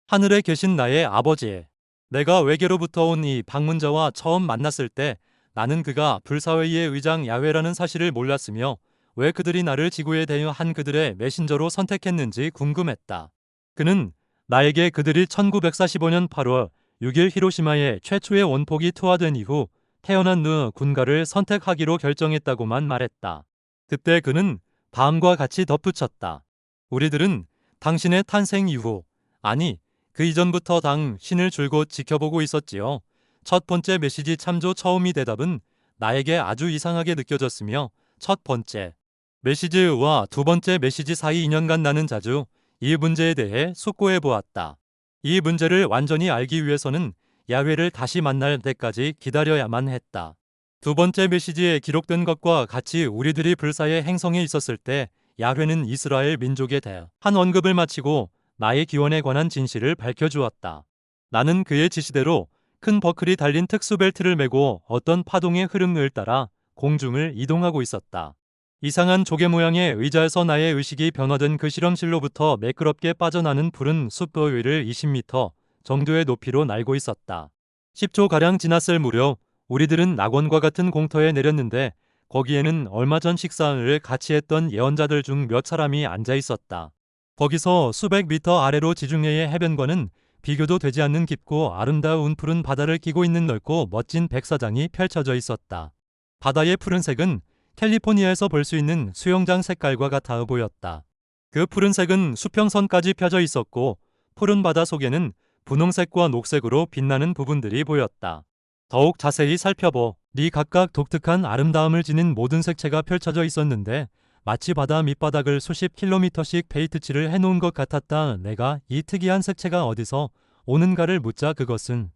하늘에 계신 나의 아버지, 내가 외계로부터 온 이 방문자와 처음 만났을 때 나는 그가 불사회의 의장 야훼라는 사실을 몰랐으며 왜 그들이 나를 지구에 대여한 그들의 메신저로 선택했는지 궁금했다. 그는 나에게 그들이 1945년 8월 6일 히로시마에 최초의 원폭이 투하된 이후 태어난 군가를 선택하기로 결정했다고만 말했다. 그때 그는 다음과 같이 덧붙였다. 우리들은 당신의 탄생 이후, 아니, 그 이전부터 당신을 줄곧 지켜보고 있었지요. 첫 번째 메시지 참조 처음이 대답은 나에게 아주 이상하게 느껴졌으며 첫 번째 메시지와 두 번째 메시지 사이 2년간 나는 자주 이 문제에 대해 숙고해 보았다. 이 문제를 완전히 알기 위해서는 야훼를 다시 만날 때까지 기다려야만 했다. 두 번째 메시지에 기록된 것과 같이 우리들이 불사의 행성에 있었을 때 야훼는 이스라엘 민족에 대한 언급을 마치고 나의 기원에 관한 진실을 밝혀주었다. 나는 그의 지시대로 큰 버클이 달린 특수벨트를 메고 어떤 파동의 흐름을 따라 공중을 이동하고 있었다. 이상한 조개 모양의 의자에서 나의 의식이 변화된 그 실험실로부터 매끄럽게 빠져나는 푸른 숲 위를 20m 정도의 높이로 날고 있었다. 10초가량 지났을 무렵 우리들은 낙원과 같은 공터에 내렸는데 거기에는 얼마 전 식사를 같이 했던 예언자들 중 몇 사람이 앉아 있었다. 거기서 수백 미터 아래로 지중해의 해변과는 비교도 되지 않는 깊고 아름다운 푸른 바다를 끼고 있는 넓고 멋진 백사장이 펼쳐져 있었다. 바다의 푸른색은 캘리포니아에서 볼 수 있는 수영장 색깔과 같아 보였다. 그 푸른색은 수평선까지 펴져 있었고 푸른 바다 속에는 분홍색과 녹색으로 빛나는 부분들이 보였다. 더욱 자세히 살펴보니 각각 독특한 아름다움을 지닌 모든 색채가 펼쳐져 있었는데 마치 바다 밑바닥을 수십 킬로미터씩 페인트칠을 해놓은 것 같았다. 내가 이 특이한 색채가 어디서 오는가를 묻자 그것은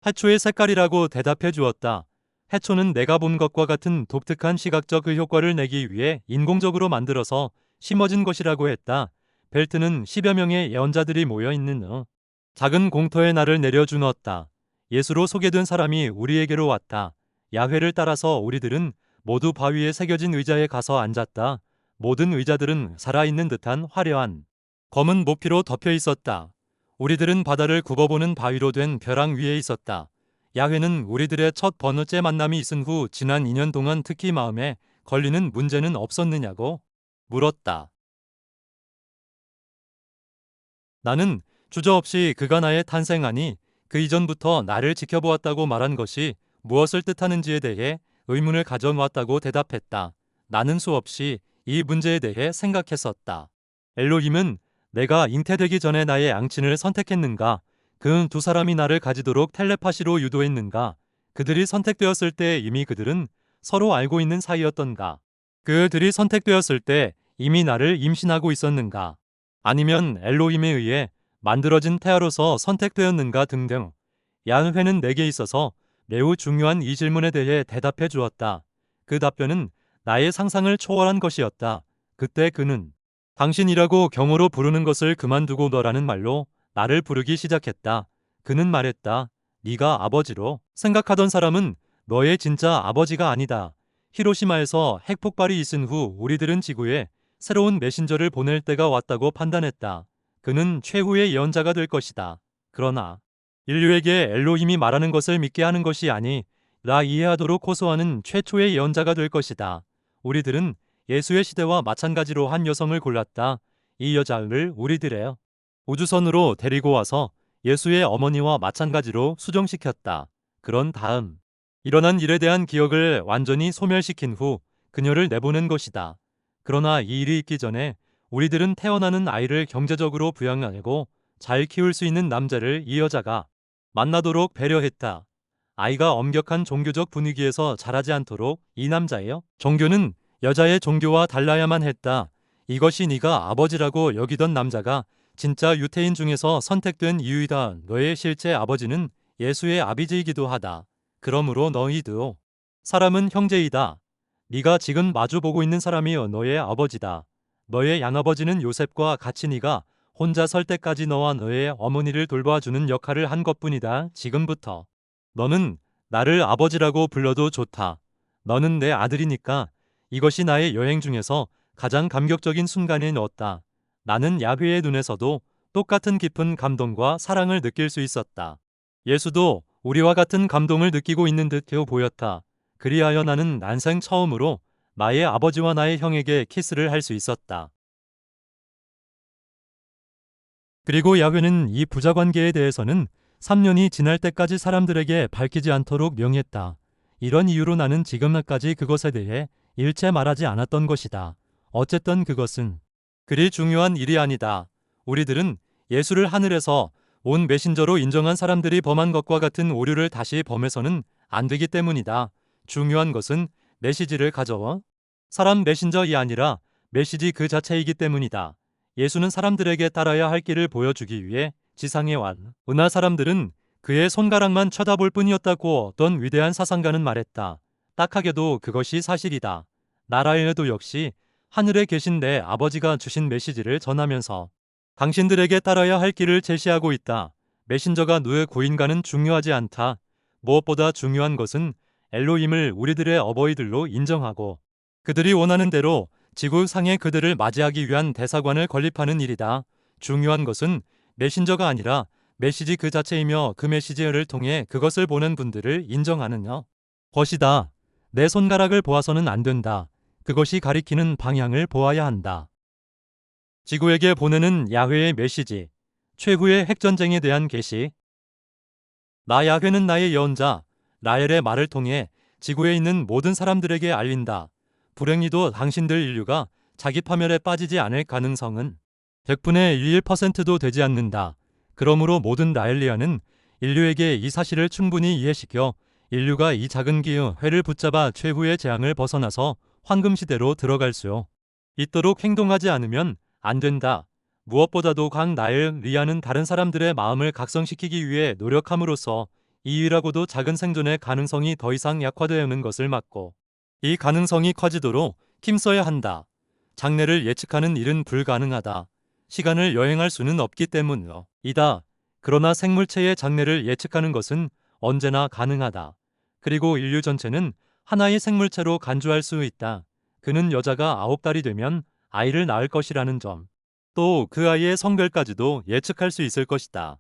해초의 색깔이라고 대답해 주었다. 해초는 내가 본 것과 같은 독특한 시각적 그 효과를 내기 위해 인공적으로 만들어서 심어진 것이라고 했다. 벨트는 10여 명의 예언자들이 모여 있는 작은 공터에 나를 내려주었다. 예수로 소개된 사람이 우리에게로 왔다. 야훼를 따라서 우리들은 모두 바위에 새겨진 의자에 가서 앉았다. 모든 의자들은 살아있는 듯한 화려한 검은 모피로 덮여 있었다. 우리들은 바다를 굽어보는 바위로 된 벼랑 위에 있었다. 야훼는 우리들의 첫 번째 만남이 있은 후 지난 2년 동안 특히 마음에 걸리는 문제는 없었느냐고 물었다. 나는 주저없이 그가 나의 탄생하니 그 이전부터 나를 지켜보았다고 말한 것이 무엇을 뜻하는지에 대해 의문을 가져왔다고 대답했다. 나는 수없이 이 문제에 대해 생각했었다. 엘로힘은 내가 잉태되기 전에 나의 양친을 선택했는가? 그 두 사람이 나를 가지도록 텔레파시로 유도했는가? 그들이 선택되었을 때 이미 그들은 서로 알고 있는 사이였던가? 그들이 선택되었을 때 이미 나를 임신하고 있었는가? 아니면 엘로힘에 의해 만들어진 태아로서 선택되었는가 등등. 야훼는 내게 있어서 매우 중요한 이 질문에 대해 대답해 주었다. 그 답변은 나의 상상을 초월한 것이었다. 그때 그는 당신이라고 경호로 부르는 것을 그만두고 너라는 말로 나를 부르기 시작했다. 그는 말했다. 네가 아버지로 생각하던 사람은 너의 진짜 아버지가 아니다. 히로시마에서 핵폭발이 있은 후 우리들은 지구에 새로운 메신저를 보낼 때가 왔다고 판단했다. 그는 최후의 예언자가 될 것이다. 그러나 인류에게 엘로힘이 말하는 것을 믿게 하는 것이 아니 나 이해하도록 호소하는 최초의 예언자가 될 것이다. 우리들은 예수의 시대와 마찬가지로 한 여성을 골랐다. 이 여자를 우리들의 우주선으로 데리고 와서 예수의 어머니와 마찬가지로 수정시켰다. 그런 다음 일어난 일에 대한 기억을 완전히 소멸시킨 후 그녀를 내보낸 것이다. 그러나 이 일이 있기 전에 우리들은 태어나는 아이를 경제적으로 부양하고 잘 키울 수 있는 남자를 이 여자가 만나도록 배려했다. 아이가 엄격한 종교적 분위기에서 자라지 않도록 이 남자의 종교는 여자의 종교와 달라야만 했다. 이것이 네가 아버지라고 여기던 남자가 진짜 유태인 중에서 선택된 이유이다. 너의 실제 아버지는 예수의 아비지이기도 하다. 그러므로 너희도 사람은 형제이다. 네가 지금 마주보고 있는 사람이 너의 아버지다. 너의 양아버지는 요셉과 같이 네가 혼자 설 때까지 너와 너의 어머니를 돌봐주는 역할을 한 것뿐이다. 지금부터 너는 나를 아버지라고 불러도 좋다. 너는 내 아들이니까. 이것이 나의 여행 중에서 가장 감격적인 순간이 었다. 나는 야훼의 눈에서도 똑같은 깊은 감동과 사랑을 느낄 수 있었다. 예수도 우리와 같은 감동을 느끼고 있는 듯해 보였다. 그리하여 나는 난생 처음으로 나의 아버지와 나의 형에게 키스를 할 수 있었다. 그리고 야훼는 이 부자 관계에 대해서는 3년이 지날 때까지 사람들에게 밝히지 않도록 명했다. 이런 이유로 나는 지금까지 그것에 대해 일체 말하지 않았던 것이다. 어쨌든 그것은 그리 중요한 일이 아니다. 우리들은 예수를 하늘에서 온 메신저로 인정한 사람들이 범한 것과 같은 오류를 다시 범해서는 안 되기 때문이다. 중요한 것은 메시지를 가져와 사람 메신저이 아니라 메시지 그 자체이기 때문이다. 예수는 사람들에게 따라야 할 길을 보여주기 위해 지상에 은하 사람들은 그의 손가락만 쳐다볼 뿐이었다고 어떤 위대한 사상가는 말했다. 딱하게도 그것이 사실이다. 나라엘도 역시 하늘에 계신 내 아버지가 주신 메시지를 전하면서 당신들에게 따라야 할 길을 제시하고 있다. 메신저가 누의 고인가는 중요하지 않다. 무엇보다 중요한 것은 엘로힘을 우리들의 어버이들로 인정하고 그들이 원하는 대로 지구상에 그들을 맞이하기 위한 대사관을 건립하는 일이다. 중요한 것은 메신저가 아니라 메시지 그 자체이며 그 메시지를 통해 그것을 보낸 분들을 인정하는 것이다. 내 손가락을 보아서는 안 된다. 그것이 가리키는 방향을 보아야 한다. 지구에게 보내는 야훼의 메시지, 최후의 핵전쟁에 대한 계시. 나 야훼는 나의 예언자 라헬의 말을 통해 지구에 있는 모든 사람들에게 알린다. 불행히도 당신들 인류가 자기 파멸에 빠지지 않을 가능성은 100분의 1%도 되지 않는다. 그러므로 모든 라헬리아는 인류에게 이 사실을 충분히 이해시켜 인류가 이 작은 기회를 붙잡아 최후의 재앙을 벗어나서 황금시대로 들어갈 수 있도록 행동하지 않으면 안 된다. 무엇보다도 강 라헬리아는 다른 사람들의 마음을 각성시키기 위해 노력함으로써 이유라고도 작은 생존의 가능성이 더 이상 약화되는 것을 막고 이 가능성이 커지도록 힘써야 한다. 장래를 예측하는 일은 불가능하다. 시간을 여행할 수는 없기 때문이다. 그러나 생물체의 장래를 예측하는 것은 언제나 가능하다. 그리고 인류 전체는 하나의 생물체로 간주할 수 있다. 그는 여자가 9달이 되면 아이를 낳을 것이라는 점. 또 그 아이의 성별까지도 예측할 수 있을 것이다.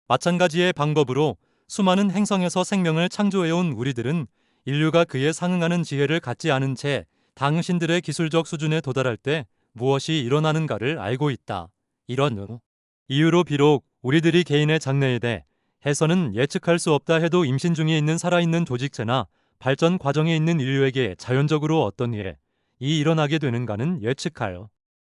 마찬가지의 방법으로 수많은 행성에서 생명을 창조해온 우리들은 인류가 그에 상응하는 지혜를 갖지 않은 채 당신들의 기술적 수준에 도달할 때 무엇이 일어나는가를 알고 있다. 이런 이유로 비록 우리들이 개인의 장래에 대해서는 예측할 수 없다 해도 임신 중에 있는 살아있는 조직체나 발전 과정에 있는 인류에게 자연적으로 어떤 일이 일어나게 되는가는 예측할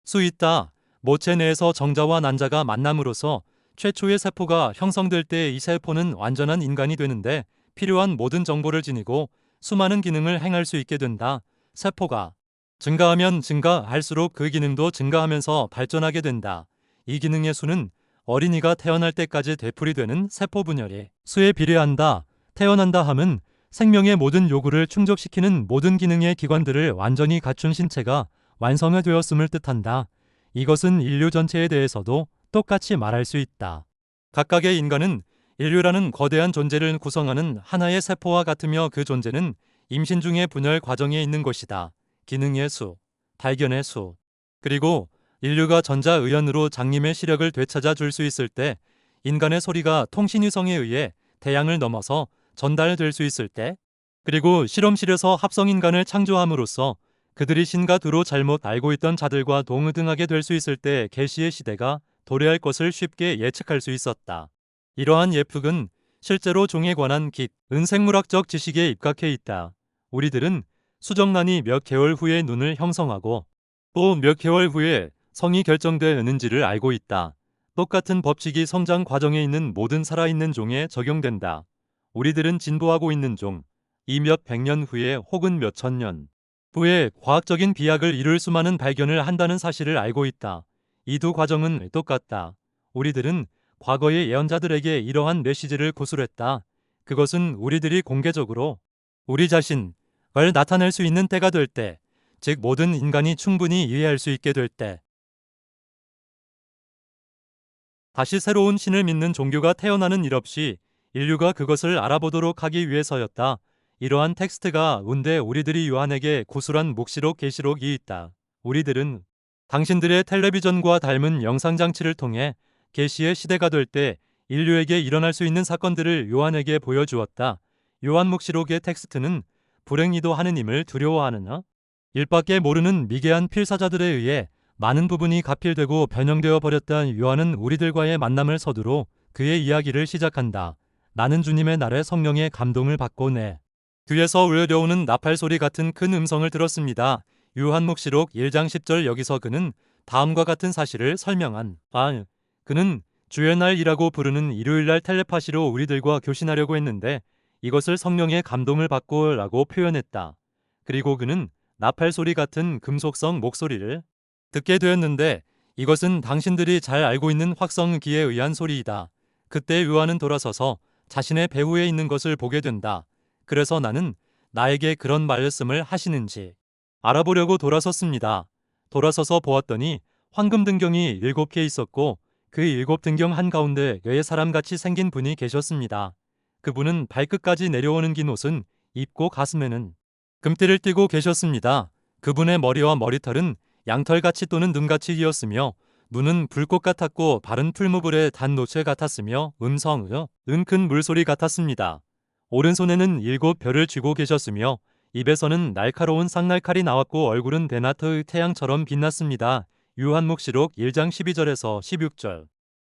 수 있다. 모체 내에서 정자와 난자가 만남으로써 최초의 세포가 형성될 때 이 세포는 완전한 인간이 되는데 필요한 모든 정보를 지니고 수많은 기능을 행할 수 있게 된다. 세포가 증가하면 증가할수록 그 기능도 증가하면서 발전하게 된다. 이 기능의 수는 어린이가 태어날 때까지 되풀이되는 세포 분열의 수에 비례한다. 태어난다 함은 생명의 모든 요구를 충족시키는 모든 기능의 기관들을 완전히 갖춘 신체가 완성되었음을 뜻한다. 이것은 인류 전체에 대해서도 똑같이 말할 수 있다. 각각의 인간은 인류라는 거대한 존재를 구성하는 하나의 세포와 같으며 그 존재는 임신 중의 분열 과정에 있는 것이다. 기능의 수, 발견의 수, 그리고 인류가 전자의연으로 장님의 시력을 되찾아 줄 수 있을 때 인간의 소리가 통신위성에 의해 태양을 넘어서 전달될 수 있을 때 그리고 실험실에서 합성인간을 창조함으로써 그들이 신과 두로 잘못 알고 있던 자들과 동등하게 될 수 있을 때 계시의 시대가 도래할 것을 쉽게 예측할 수 있었다. 이러한 예측은 실제로 종에 관한 깊은 생물학적 지식에 입각해 있다. 우리들은 수정란이 몇 개월 후에 눈을 형성하고 또 몇 개월 후에 성이 결정되는지를 알고 있다. 똑같은 법칙이 성장 과정에 있는 모든 살아있는 종에 적용된다. 우리들은 진보하고 있는 종, 이 몇 백년 후에 혹은 몇 천년 후에 과학적인 비약을 이룰 수많은 발견을 한다는 사실을 알고 있다. 이 두 과정은 똑같다. 우리들은 과거의 예언자들에게 이러한 메시지를 고술했다. 그것은 우리들이 공개적으로 우리 자신을 나타낼 수 있는 때가 될 때, 즉 모든 인간이 충분히 이해할 수 있게 될 때, 다시 새로운 신을 믿는 종교가 태어나는 일 없이 인류가 그것을 알아보도록 하기 위해서였다. 이러한 텍스트가 운대 우리들이 요한에게 고술한 묵시록 계시록이 있다. 우리들은 당신들의 텔레비전과 닮은 영상장치를 통해 계시의 시대가 될 때 인류에게 일어날 수 있는 사건들을 요한에게 보여주었다. 요한묵시록의 텍스트는 불행히도 하느님을 두려워하느냐? 일밖에 모르는 미개한 필사자들에 의해 많은 부분이 가필되고 변형되어 버렸던 요한은 우리들과의 만남을 서두로 그의 이야기를 시작한다. 나는 주님의 날에 성령의 감동을 받고 내 귀에서 울려오는 나팔 소리 같은 큰 음성을 들었습니다. 요한묵시록 1장 10절. 여기서 그는 다음과 같은 사실을 설명한 그는 주의 날이라고 부르는 일요일날 텔레파시로 우리들과 교신하려고 했는데 이것을 성령의 감동을 받고 라고 표현했다. 그리고 그는 나팔 소리 같은 금속성 목소리를 듣게 되었는데 이것은 당신들이 잘 알고 있는 확성기에 의한 소리이다. 그때 요한은 돌아서서 자신의 배후에 있는 것을 보게 된다. 그래서 나는 나에게 그런 말씀을 하시는지 알아보려고 돌아섰습니다. 돌아서서 보았더니 황금 등경이 7개 있었고 그 7등경 한가운데 여의 사람같이 생긴 분이 계셨습니다. 그분은 발끝까지 내려오는 긴 옷은 입고 가슴에는 금띠를 띠고 계셨습니다. 그분의 머리와 머리털은 양털같이 또는 눈같이 휘었으며 눈은 불꽃 같았고 발은 풀무불의 단 노체 같았으며 음성은 큰 물소리 같았습니다. 오른손에는 7별을 쥐고 계셨으며 입에서는 날카로운 쌍날칼이 나왔고 얼굴은 베나트의 태양처럼 빛났습니다. 요한묵시록 1장 12절에서 16절.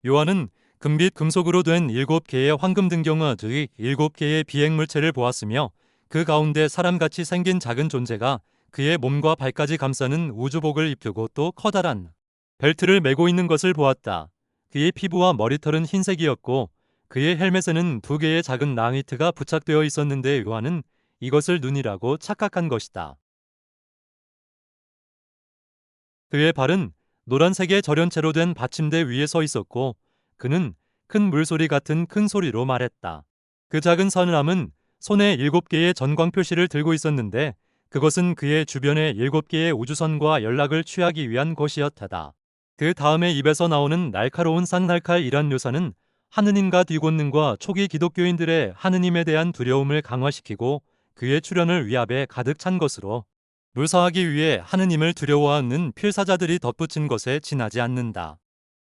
요한은 금빛 금속으로 된 7개의 황금 등경의 7개의 비행물체를 보았으며 그 가운데 사람같이 생긴 작은 존재가 그의 몸과 발까지 감싸는 우주복을 입히고 또 커다란 벨트를 메고 있는 것을 보았다. 그의 피부와 머리털은 흰색이었고 그의 헬멧에는 2개의 작은 낭이트가 부착되어 있었는데 요한은 이것을 눈이라고 착각한 것이다. 그의 발은 노란색의 절연체로 된 받침대 위에 서 있었고 그는 큰 물소리 같은 큰 소리로 말했다. 그 작은 사람은 손에 7개의 전광 표시를 들고 있었는데 그것은 그의 주변의 7개의 우주선과 연락을 취하기 위한 것이었다. 그 다음에 입에서 나오는 날카로운 쌍날칼이란 묘사는 하느님과 뒤곤능과 초기 기독교인들의 하느님에 대한 두려움을 강화시키고 그의 출현을 위압에 가득 찬 것으로 묘사하기 위해 하느님을 두려워하는 필사자들이 덧붙인 것에 지나지 않는다.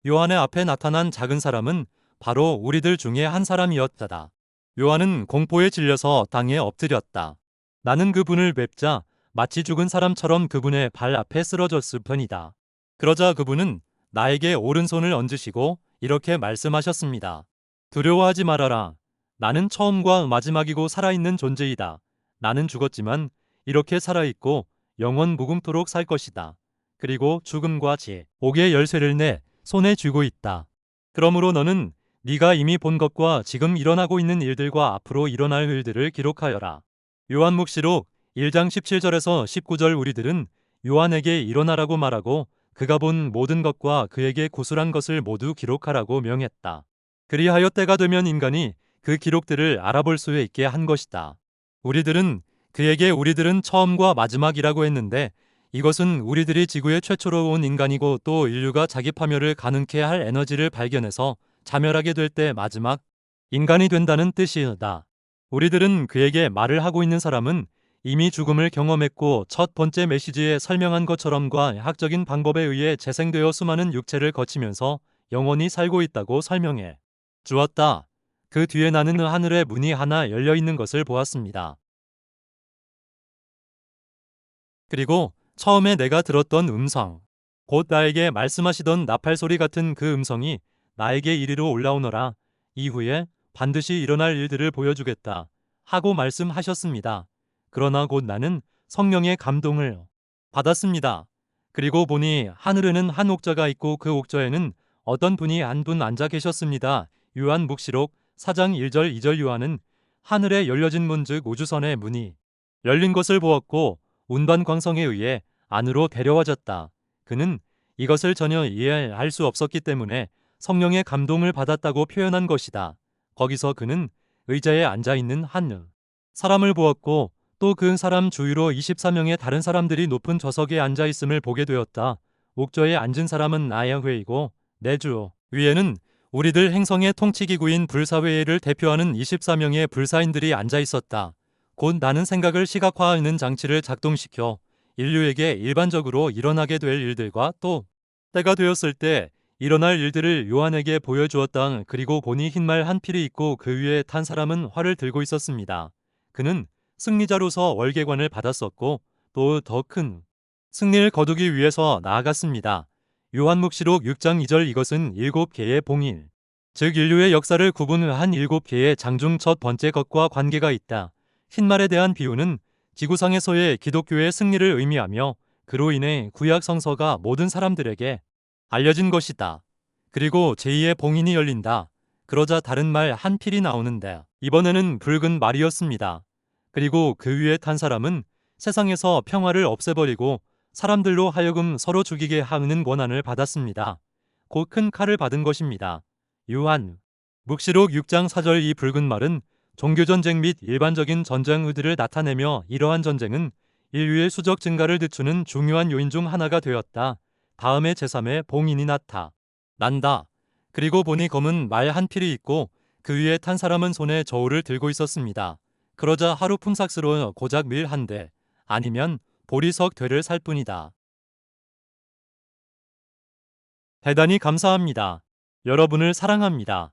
요한의 앞에 나타난 작은 사람은 바로 우리들 중에 한 사람이었다. 요한은 공포에 질려서 땅에 엎드렸다. 나는 그분을 뵙자 마치 죽은 사람처럼 그분의 발 앞에 쓰러졌을 뿐이다. 그러자 그분은 나에게 오른손을 얹으시고 이렇게 말씀하셨습니다. 두려워하지 말아라. 나는 처음과 마지막이고 살아있는 존재이다. 나는 죽었지만 이렇게 살아있고 영원 무궁토록 살 것이다. 그리고 죽음과 지옥의 열쇠를 내 손에 쥐고 있다. 그러므로 너는 네가 이미 본 것과 지금 일어나고 있는 일들과 앞으로 일어날 일들을 기록하여라. 요한묵시록 1장 17절에서 19절. 우리들은 요한에게 일어나라고 말하고 그가 본 모든 것과 그에게 구술한 것을 모두 기록하라고 명했다. 그리하여 때가 되면 인간이 그 기록들을 알아볼 수 있게 한 것이다. 우리들은 그에게 우리들은 처음과 마지막이라고 했는데 이것은 우리들이 지구에 최초로 온 인간이고 또 인류가 자기 파멸을 가능케 할 에너지를 발견해서 자멸하게 될 때 마지막 인간이 된다는 뜻이다. 우리들은 그에게 말을 하고 있는 사람은 이미 죽음을 경험했고 첫 번째 메시지에 설명한 것처럼과 학적인 방법에 의해 재생되어 수많은 육체를 거치면서 영원히 살고 있다고 설명해 주었다. 그 뒤에 나는 하늘의 문이 하나 열려 있는 것을 보았습니다. 그리고 처음에 내가 들었던 음성, 곧 나에게 말씀하시던 나팔 소리 같은 그 음성이 나에게 이리로 올라오너라. 이후에 반드시 일어날 일들을 보여주겠다 하고 말씀하셨습니다. 그러나 곧 나는 성령의 감동을 받았습니다. 그리고 보니 하늘에는 한 옥저가 있고 그 옥저에는 어떤 분이 한 분 앉아 계셨습니다. 요한묵시록 4장 1절 2절. 요한은 하늘에 열려진 문 즉 우주선의 문이 열린 것을 보았고 운반 광성에 의해 안으로 데려와졌다. 그는 이것을 전혀 이해할 수 없었기 때문에 성령의 감동을 받았다고 표현한 것이다. 거기서 그는 의자에 앉아있는 한 사람을 보았고 또 그 사람 주위로 24명의 다른 사람들이 높은 좌석에 앉아있음을 보게 되었다. 옥저에 앉은 사람은 나야훼이고 내 주 위에는 우리들 행성의 통치기구인 불사회를 대표하는 24명의 불사인들이 앉아있었다. 곧 나는 생각을 시각화하는 장치를 작동시켜 인류에게 일반적으로 일어나게 될 일들과 또 때가 되었을 때 일어날 일들을 요한에게 보여주었다. 그리고 보니 흰말 한 필이 있고 그 위에 탄 사람은 활을 들고 있었습니다. 그는 승리자로서 월계관을 받았었고 또 더 큰 승리를 거두기 위해서 나아갔습니다. 요한묵시록 6장 2절 이것은 7개의 봉일, 즉 인류의 역사를 구분한 7개의 장 중 첫 번째 것과 관계가 있다. 흰말에 대한 비유는 지구상에서의 기독교의 승리를 의미하며 그로 인해 구약 성서가 모든 사람들에게 알려진 것이다. 그리고 제2의 봉인이 열린다. 그러자 다른 말 한 필이 나오는데 이번에는 붉은 말이었습니다. 그리고 그 위에 탄 사람은 세상에서 평화를 없애버리고 사람들로 하여금 서로 죽이게 하는 권한을 받았습니다. 곧 큰 칼을 받은 것입니다. 요한 묵시록 6장 4절 이 붉은 말은 종교전쟁 및 일반적인 전쟁 의들을 나타내며 이러한 전쟁은 인류의 수적 증가를 늦추는 중요한 요인 중 하나가 되었다. 다음에 제3의 봉인이 난다. 그리고 보니 검은 말 한 필이 있고 그 위에 탄 사람은 손에 저울을 들고 있었습니다. 그러자 하루 품삯으로 고작 밀 한 대, 아니면 보리석 되를 살 뿐이다. 대단히 감사합니다. 여러분을 사랑합니다.